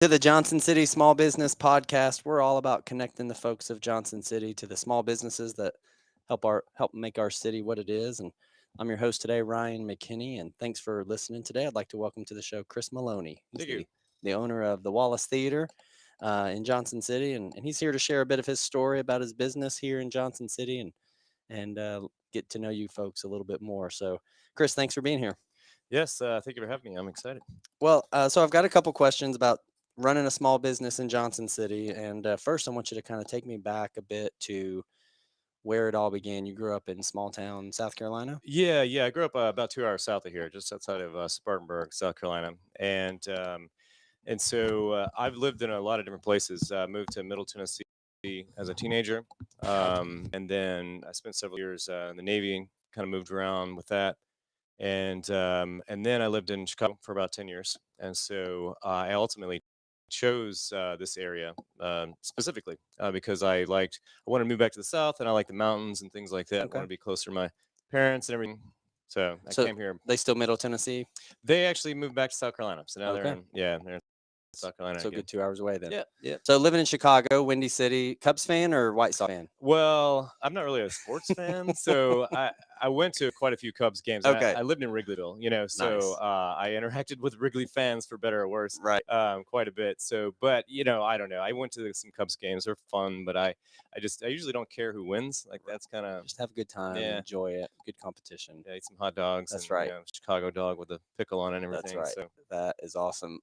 To the Johnson City Small Business Podcast. We're all about connecting the folks of Johnson City to the small businesses that help make our city what it is. And I'm your host today, Ryan McKinney, and thanks for listening today. I'd like to welcome to the show Chris Maloney. He's Thank you. the owner of the Wallace Theater in Johnson City, and he's here to share a bit of his story about his business here in Johnson City and get to know you folks a little bit more. So, Chris, thanks for being here. Yes, thank you for having me. I'm excited. So I've got a couple questions about running a small business in Johnson City. And first, I want you to kind of take me back a bit to where it all began. You grew up in small town South Carolina? Yeah. I grew up about 2 hours south of here, just outside of Spartanburg, South Carolina, and so I've lived in a lot of different places. Moved to Middle Tennessee as a teenager, and then I spent several years in the Navy. Kind of moved around with that, and then I lived in Chicago for about 10 years, and so I ultimately chose this area specifically because I wanted to move back to the south, and I like the mountains and things like that. I want Okay. to be closer to my parents and everything. So I So came here. they still Middle Tennessee? They actually moved back to South Carolina, so now Okay. they're in South Carolina So a again. good 2 hours away then. Yeah. So living in Chicago, Windy City, Cubs fan or White Sox fan? Well, I'm not really a sports fan, so I went to quite a few Cubs games. Okay. I lived in Wrigleyville, so Nice. I interacted with Wrigley fans for better or worse, Right. quite a bit. So, but I don't know. I went to some Cubs games; they're fun, but I usually don't care who wins. Like that's kind of Just have a good time, yeah. enjoy it, good competition. Yeah, eat some hot dogs and That's right. Chicago dog with a pickle on it and That's everything. right. So. That is awesome.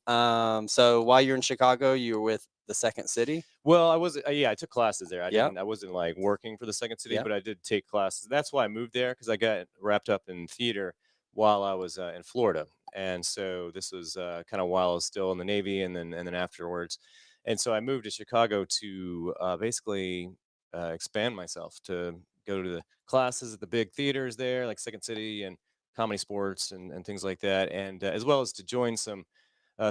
So while you're in Chicago, you were with the Second City? Well, I was yeah, I took classes there. Yep. I wasn't like working for the Second City, Yep. but I did take classes. That's why I moved there because I got wrapped up in theater while I was in Florida, and so this was kind of while I was still in the Navy, and then afterwards, and so I moved to Chicago to basically expand myself to go to the classes at the big theaters there, like Second City and Comedy Sports and things like that, and as well as to join some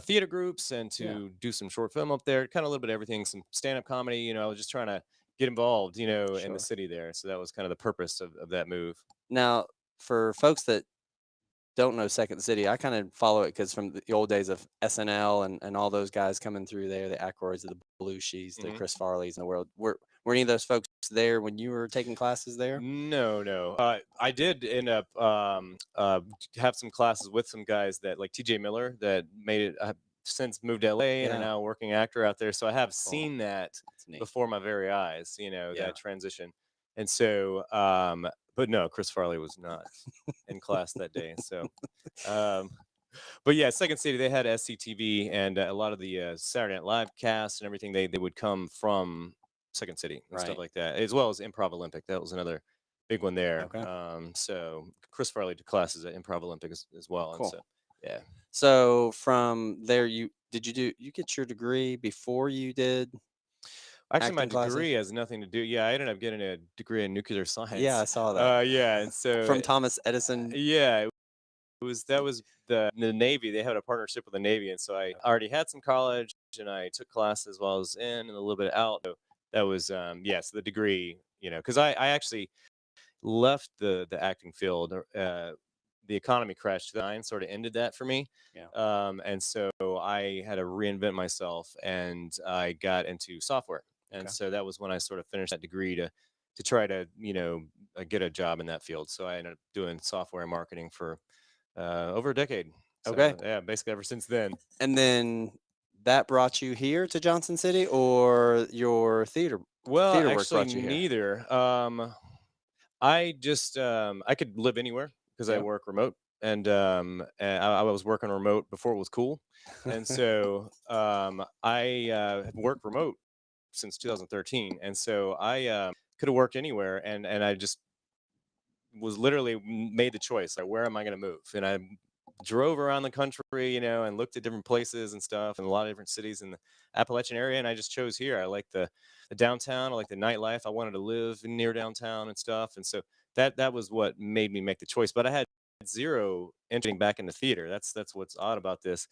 theater groups and Yeah. to do some short film up there, kind of a little bit of everything, some stand up comedy. I was just trying to get involved, in the Sure. city there. So that was kind of the purpose of that move. Now, for folks that don't know Second City, I kind of follow it because from the old days of SNL and all those guys coming through there, the Aykroyds, the Belushi's, the hmm Chris Farleys in the world. Were any of those folks there when you were taking classes there? No, no. I did end up have some classes with some guys that like TJ Miller that made it. Since moved to LA and are Yeah. now working actor out there. So I have Cool. seen that That's neat. before my very eyes, Yeah. that transition. And so, but no, Chris Farley was not in class that day. So, um, but yeah, Second City, they had SCTV and a lot of the Saturday Night Live cast and everything. They would come from Second City and stuff Right. like that, as well as Improv Olympic. That was another big one there. Okay. So Chris Farley did classes at Improv Olympic as well, and Cool. so yeah. So from there, you get your degree before you did Actually, my acting classes? degree has nothing to do. Yeah, I ended up getting a degree in nuclear Yeah, I science. saw that Yeah, and so from Thomas Edison. yeah, that was the Navy. They had a partnership with the Navy, and so I already had some college, and I took classes while I was in and a little bit out. So that was yes, the degree. Because I actually left the acting field. The economy crashed. The nine sort of ended that for me, Yeah. and so I had to reinvent myself, and I got into software. And Okay. so that was when I sort of finished that degree to try to get a job in that field. So I ended up doing software marketing for over a decade. Okay. So yeah, basically ever since then. And then that brought you here to Johnson City, or your Well, theater work actually, brought you here? neither. I just I could live anywhere because I Yep. work remote, and I was working remote before it was cool, and so I have worked remote since 2013, and so I could have worked anywhere, and I just was literally made the choice like where am I going to move, and I drove around the country, and looked at different places and stuff, and a lot of different cities in the Appalachian area, and I just chose here. I like the downtown, I like the nightlife. I wanted to live near downtown and stuff, and so that was what made me make the choice. But I had zero entering back into theater. That's what's odd about this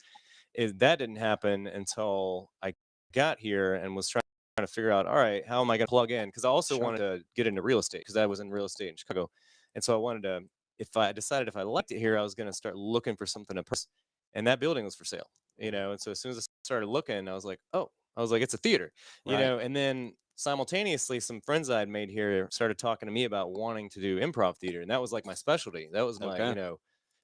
is that didn't happen until I got here and was trying to figure out, all right, how am I going to plug in? Because I also Sure. wanted to get into real estate because I was in real estate in Chicago, and so I wanted to. If I decided if I liked it here, I was going to start looking for something to purchase. and that building was for sale. And so as soon as I started looking, I was like, oh, I was like, it's a theater, Right. and then simultaneously some friends I had made here started talking to me about wanting to do improv theater, and that was like my specialty. That was my, Okay.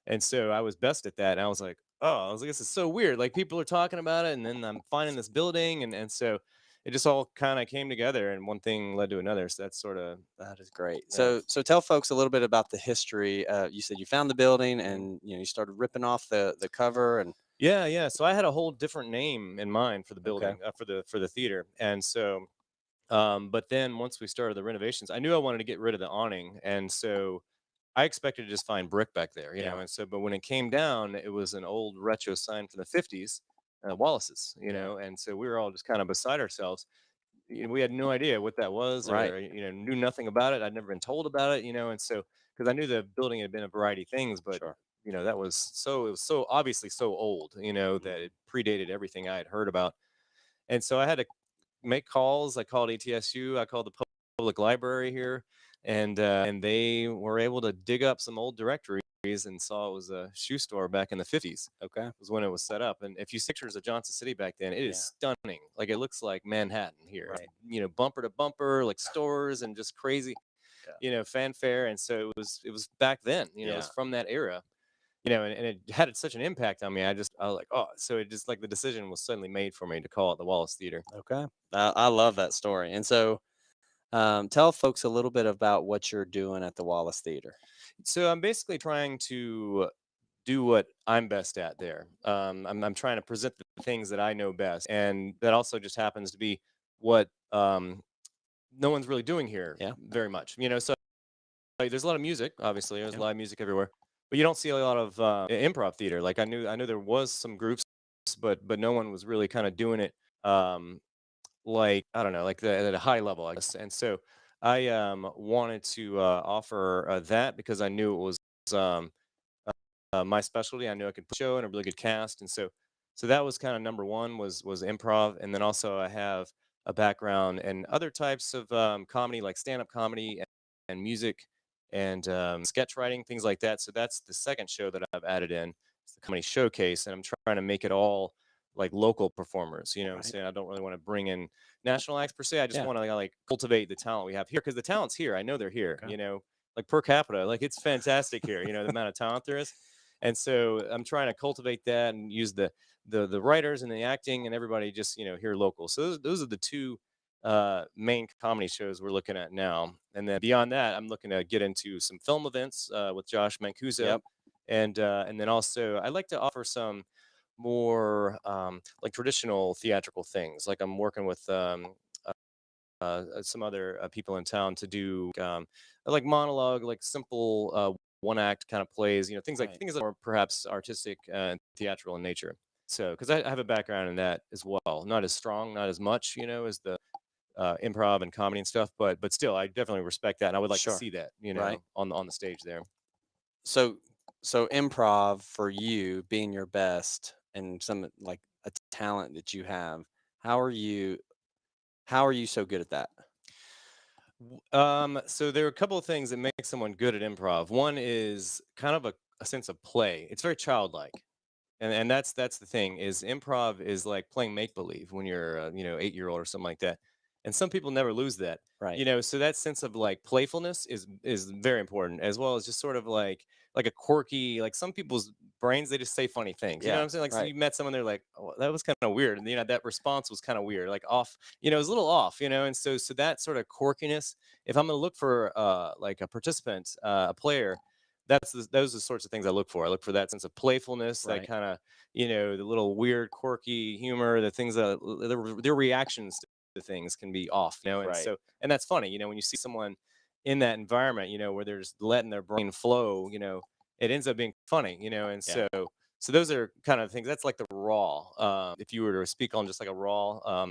and so I was best at that. And I was like, oh, I was like, this is so weird. Like people are talking about it, and then I'm finding this building, and so it just all kind of came together, and one thing led to another. So that's sort of That is great. yeah. So tell folks a little bit about the history. You said you found the building Mhm. and you started ripping off the cover and Yeah, yeah. So I had a whole different name in mind for the okay. building, for the theater, and so but then once we started the renovations, I knew I wanted to get rid of the awning, and so I expected to just find brick back there, Yeah. and so but when it came down, it was an old retro sign from the 50s, Wallace's, Yeah. and so we were all just kind of beside ourselves. We had no idea what that was, Right. or knew nothing about it. I'd never been told about it, and so because I knew the building had been a variety of things, but Sure. that was it was so obviously so old, that Mhm. it predated everything I had heard about. And so I had to make calls. I called ATSU. I called the public library here, and they were able to dig up some old directories and saw it was a shoe store back in the 50s. Okay. Was when it was set up. And if you see pictures of Johnson City back then, it is Yeah. stunning. Like it looks like Manhattan here. Right. Bumper to bumper, like stores and just crazy, Yeah. fanfare. And so it was back then. It Yeah. was from that era. And it had such an impact on me. I was like, oh, so it just like the decision was suddenly made for me to call it the Wallace Theater. Okay. I love that story. And so tell folks a little bit about what you're doing at the Wallace Theater. So I'm basically trying to do what I'm best at there. I'm trying to present the things that I know best, and that also just happens to be what no one's really doing here Yeah. very much. So like, there's a lot of music. Obviously, there's Yeah. live music everywhere, but you don't see a lot of improv theater. Like I knew there was some groups, but no one was really kind of doing it. Like I don't know, like at a high level, I guess. And so I wanted to offer that because I knew it was um, my specialty. I knew I could put a show and a really good cast, and so that was kind of number one was improv, and then also I have a background in other types of comedy, like stand up comedy and music and sketch writing, things like that. So that's the second show that I've added in. It's the comedy showcase, and I'm trying to make it all like local performers. You know what I'm Right. saying? I don't really want to bring in national acts per se. I just Yeah. want to like cultivate the talent we have here because the talent's here. I know they're here. Okay. Like per capita, like it's fantastic here. The amount of talent there is, and so I'm trying to cultivate that and use the writers and the acting and everybody just here local. So those are the two main comedy shows we're looking at now. And then beyond that, I'm looking to get into some film events with Josh Mancuso, Yep. and then also I like to offer some more like traditional theatrical things. Like I'm working with some other people in town to do like monologue, like simple one act kind of plays, Right. things that are perhaps artistic and theatrical in nature. So, because I have a background in that as well, not as strong, not as much, as the improv and comedy and stuff, but still, I definitely respect that, and I would like to Sure. see that, Right. on the stage there. So so improv for you being your best and some like a talent that you have, how are you how are you so good at that? So there are a couple of things that make someone good at improv. One is kind of a sense of play. It's very childlike. And that's the thing is improv is like playing make believe when you're 8-year-old or something like that. And some people never lose that. Right. So that sense of like playfulness is very important, as well as just sort of like a quirky, like some people's brains, they just say funny things. You know what Yeah. I'm saying? Like so Right. you met someone, they're like, oh, that was kind of weird. And that response was kind of weird, like off, it was a little off, and so that sort of quirkiness, if I'm gonna look for like a participant, a player, those are the sorts of things I look for. I look for that sense of playfulness, that Right. kind of, the little weird, quirky humor, the things that their reactions to things can be off, and Right. so and that's funny, when you see someone in that environment, where they're just letting their brain flow, it ends up being funny, and Yeah. so those are kind of things. That's like the raw. If you were to speak on just like a raw,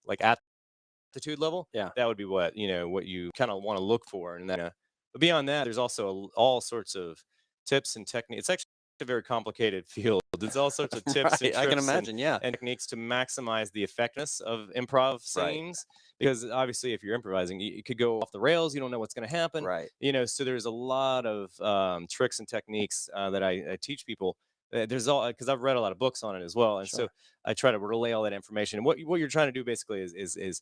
like aptitude level, Yeah. that would be what you kind of want to look for. And then, but beyond that, there's also all sorts of tips and techniques. It's actually a very complicated field. There's all sorts of tips and Right. I can trips imagine. Yeah. and techniques to maximize the effectiveness of improv Right. scenes. Because obviously, if you're improvising, it could go off the rails. You don't know what's going to happen. Right. So there's a lot of tricks and techniques that I teach people there's all because I've read a lot of books on it as well, and so Sure. I try to relay all that information. And what you're trying to do basically is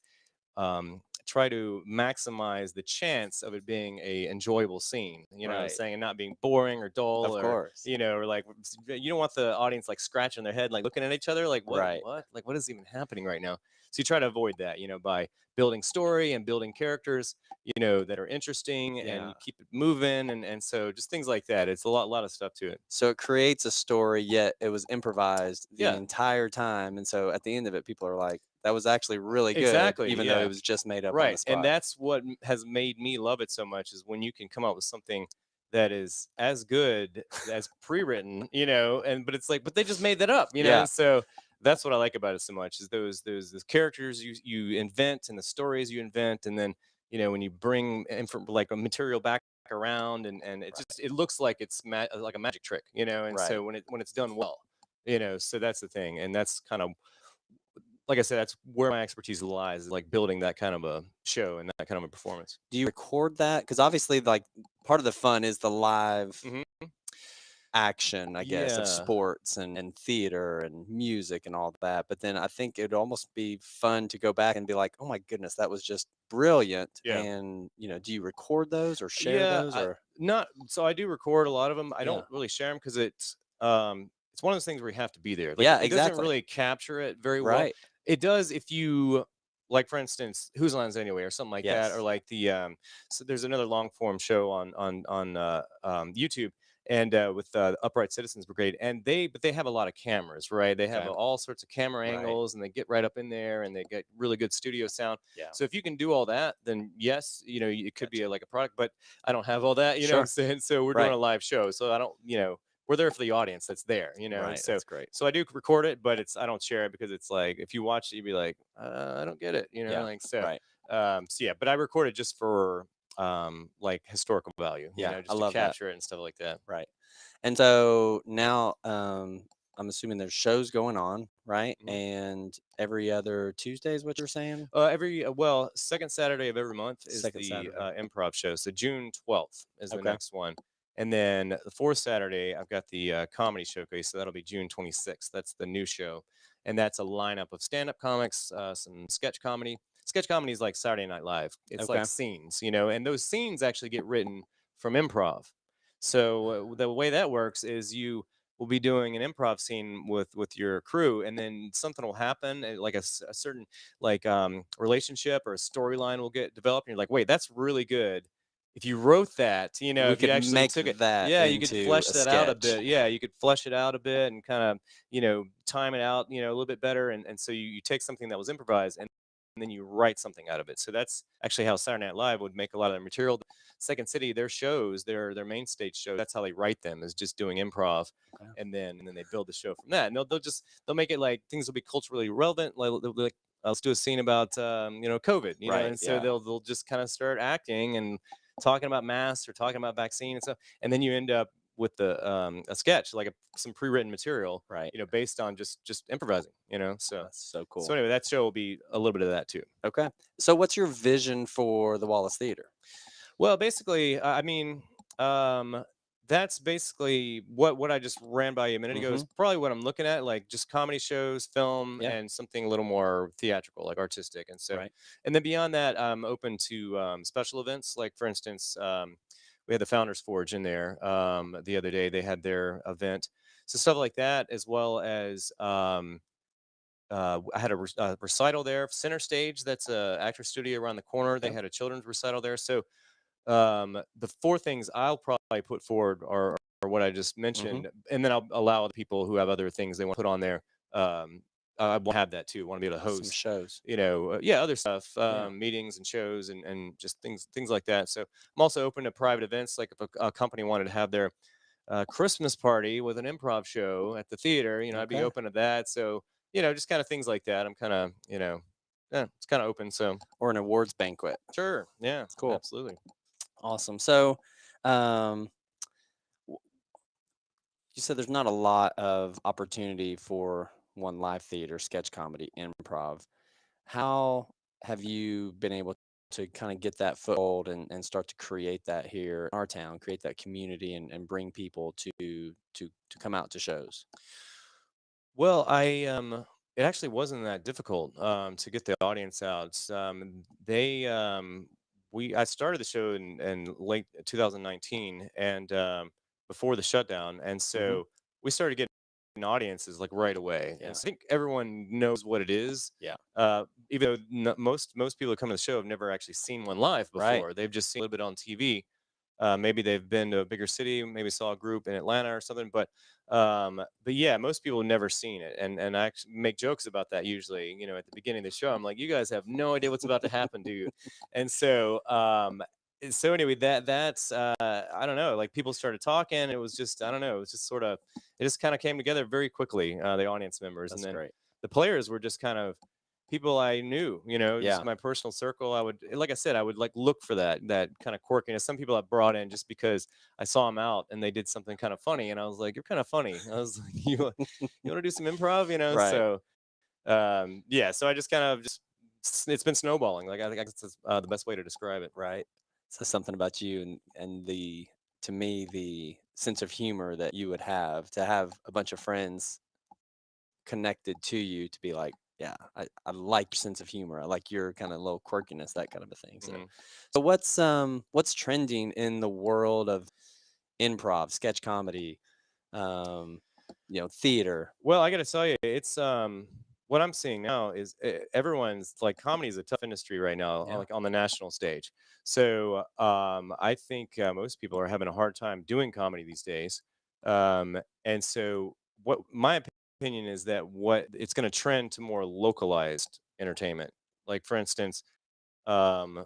try to maximize the chance of it being a enjoyable scene. You know what I'm Right. saying, and not being boring or dull Of or course. or like you don't want the audience like scratching their head, like looking at each other, like Right. like what is even happening right now. So you try to avoid that, by building story and building characters, that are interesting Yeah. and keep it moving, and so just things like that. It's a lot of stuff to it. So it creates a story, yet it was improvised the Yeah, entire time. And so at the end of it, people are like, that was actually really good, exactly. even though it Yeah. was just made up on the Right, and spot. that's what has made me love it so much is when you can come up with something that is as good as pre-written, and but it's like, but they just made that up, Yeah. and so that's what I like about it so much is those characters you invent and the stories you invent, and then when you bring like a material back around, and Right. it looks like it's like a magic trick, and Right. so when it's done well, so that's the thing, and that's kind of like I said, that's where my expertise lies, is like building that kind of a show and that kind of a performance. Do you record that? Because obviously, like, part of the fun is the live Hmm. action, I guess, of Yeah. sports and theater and music and all that. But then I think it'd almost be fun to go back and be like, oh my goodness, that was just brilliant. Yeah. And, do you record those or share Yeah. those or? Not so I do record a lot of them. I Yeah. don't really share them because it's one of those things where you have to be there. Like Yeah, it doesn't exactly. really capture it very well. Right. It does if you like, for instance, Whose Lines Anyway or something like that, or Yes. like the so there's another long form show on YouTube, and with Upright Citizens Brigade, and they have a lot of cameras, right? They have Okay. all sorts of camera Right. angles, and they get right up in there, and they get really good studio sound. Yeah. So if you can do all that, then yes, it could be Gotcha. like a product, but I don't have all that, you know what I'm Sure. saying? So we're doing Right. a live show, so I don't, we're there for the audience that's there, and Right. so That's great. I do record it, but I don't share it because it's like if you watch it, you'd be like, I don't get it, Yeah. like so. Right. So yeah, but I record it just for like historical value, Yeah. I just to love that. capture it and stuff like that. Right. And so now, I'm assuming there's shows going on, right? Mhm. And every other Tuesday is what you're saying? Well, second Saturday of every month is Second the Saturday. improv show. So June 12th is the Okay. next one. And then the fourth Saturday, I've got the comedy showcase. So that'll be June 26th. That's the new show. And that's a lineup of stand up comics, some sketch comedy. Sketch comedy is like Saturday Night Live, it's like Okay. scenes, and those scenes actually get written from improv. So the way that works is you will be doing an improv scene with your crew, and then something will happen, like a certain like relationship or a storyline will get developed, and you're like, wait, that's really good. If you wrote that, We if you could actually make took it, that yeah, you could into flesh a that out a sketch. bit. Yeah, you could flesh it out a bit and kind of, time it out, a little bit better. And so you take something that was improvised, and then you write something out of it. So that's actually how Saturday Night Live would make a lot of their material. Second City, their shows, their main stage shows, that's how they write them, is just doing improv, Okay. and then they build the show from that. And they'll make it like things will be culturally relevant. Like they'll be like, let's do a scene about COVID, Right. and so Yeah. they'll just kind of start acting and talking about masks or talking about vaccine and stuff, and then you end up with a sketch, like some pre-written material, Right. based on just improvising, so That's so so cool. anyway, that show will be a little bit of that too. Okay. So what's your vision for the Wallace Theater? Well, basically, I mean, um, that's basically what I just ran by you a minute ago is Mhm. probably what I'm looking at, like just comedy shows, film, Yeah. and something a little more theatrical, like artistic. And so, Right. and then beyond that, I'm open to special events. Like for instance, we had the Founders Forge in there the other day. They had their event, so stuff like that, as well as I had a recital there, Center Stage. That's a actor studio around the corner. They Okay. had a children's recital there. So the four things I'll probably put forward are what I just Mhm. mentioned, and then I'll allow other people who have other things they want to put on there. I want to have that too. Want to be able to Some host, shows. yeah, other stuff, Yeah. meetings and shows, and just things like that. So I'm also open to private events. Like if a company wanted to have their Christmas party with an improv show at the theater, I'd be Okay. open to that. So just kind of things like that. I'm kind of, yeah, it's kind of open. So Or an awards banquet. sure, yeah, Cool. absolutely. Awesome. So, um, w- you said there's not a lot of opportunity for one live theater, sketch comedy, improv. How have you been able to kind of get that foothold and start to create that here in our town, create that community and bring people to come out to shows? Well, it actually wasn't that difficult to get the audience out. I started the show in late 2019 and before the shutdown, and Hmm. so we started getting audiences like right away. And Yeah. so I think everyone knows what it is. Yeah. Even though most people who come to the show have never actually seen one live Right. before, they've just seen a little bit on TV. Maybe they've been to a bigger city, maybe saw a group in Atlanta or something. But yeah, most people have never seen it, and I actually make jokes about that usually. At the beginning of the show, I'm like, you guys have no idea what's about to happen to you, and so anyway, that's I don't know. Like people started talking. It was just I don't know. It was just sort of it just kind of came together very quickly. The audience members, and That's then great. the players were just kind of people I knew, just Yeah. my personal circle. I would, like I said, I would like look for that kind of quirkiness. Some people I brought in just because I saw them out and they did something kind of funny, and I was like, "You're kind of funny." I was like, "You want to do some improv?" Right. Yeah. So I just kind of just it's been snowballing. Like I think that's the best way to describe it. Right. Says something about you and the to me the sense of humor that you would have to have a bunch of friends connected to you to be like, yeah, I like your sense of humor. I like your kind of little quirkiness, that kind of a thing. So hmm so what's trending in the world of improv, sketch comedy, um, theater? Well, I got to tell you, it's what I'm seeing now is everyone's like comedy is a tough industry right now, Yeah. like on the national stage. So I think most people are having a hard time doing comedy these days. And so what my opinion is that what it's going to trend to more localized entertainment. Like for instance, um,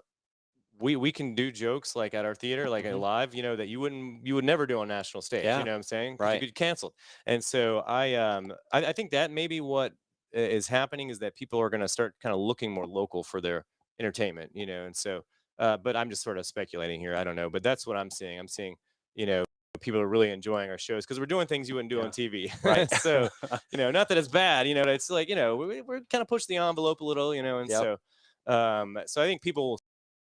we can do jokes like at our theater, like at Hmm. live, that you would never do on national stage. You Yeah. know what I'm saying? Because you Right. get canceled. And so I think that maybe what is happening is that people are going to start kind of looking more local for their entertainment. And so, but I'm just sort of speculating here. I don't know, but that's what I'm seeing. I'm seeing, you know, people are really enjoying our shows because we're doing things you wouldn't do on Yeah. TV. Right. So, not that it's bad, but it's like, we're kind of push the envelope a little, and Yep. so I think people will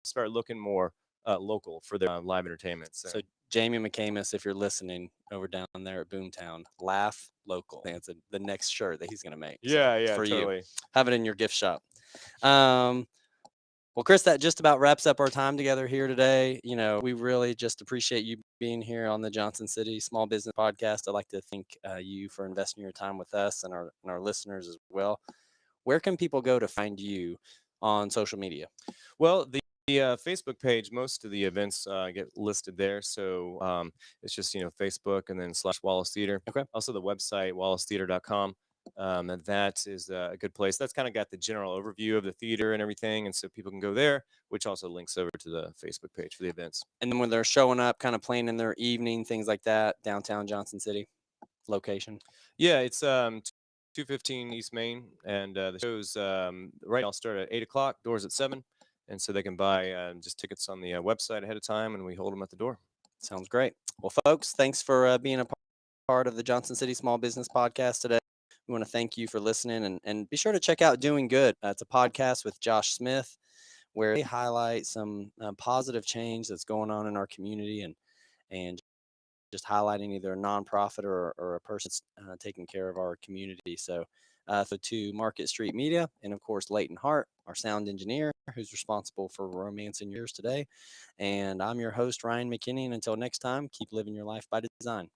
start looking more local for their live entertainment. So So Jamie McCamus, if you're listening over down there at Boomtown, laugh local. I think it's the next shirt that he's going to make. So yeah, yeah, for you, totally. have it in your gift shop. Um, well, Chris, that just about wraps up our time together here today. We really just appreciate you being here on the Johnson City Small Business Podcast. I'd like to thank you for investing your time with us and our listeners as well. Where can people go to find you on social media? Well, the Facebook page, most of the events get listed there. So it's just Facebook and then /Wallace Theater. Okay. Also the website wallacetheater.com. And that is a good place. That's kind of got the general overview of the theater and everything, and so people can go there, which also links over to the Facebook page for the events. And then when they're showing up, kind of playing in their evening, things like that, downtown Johnson City location. Yeah, it's 215 East Main, and the shows right now start at 8 o'clock. Doors at 7, and so they can buy just tickets on the website ahead of time, and we hold them at the door. Sounds great. Well, folks, thanks for being a part of the Johnson City Small Business Podcast today. We want to thank you for listening and be sure to check out Doing Good. It's a podcast with Josh Smith where they highlight some positive change that's going on in our community and just highlighting either a nonprofit or a person taking care of our community. So to Market Street Media and of course Leighton Hart, our sound engineer, who's responsible for romancing yours today. And I'm your host, Ryan McKinney. And until next time, keep living your life by design.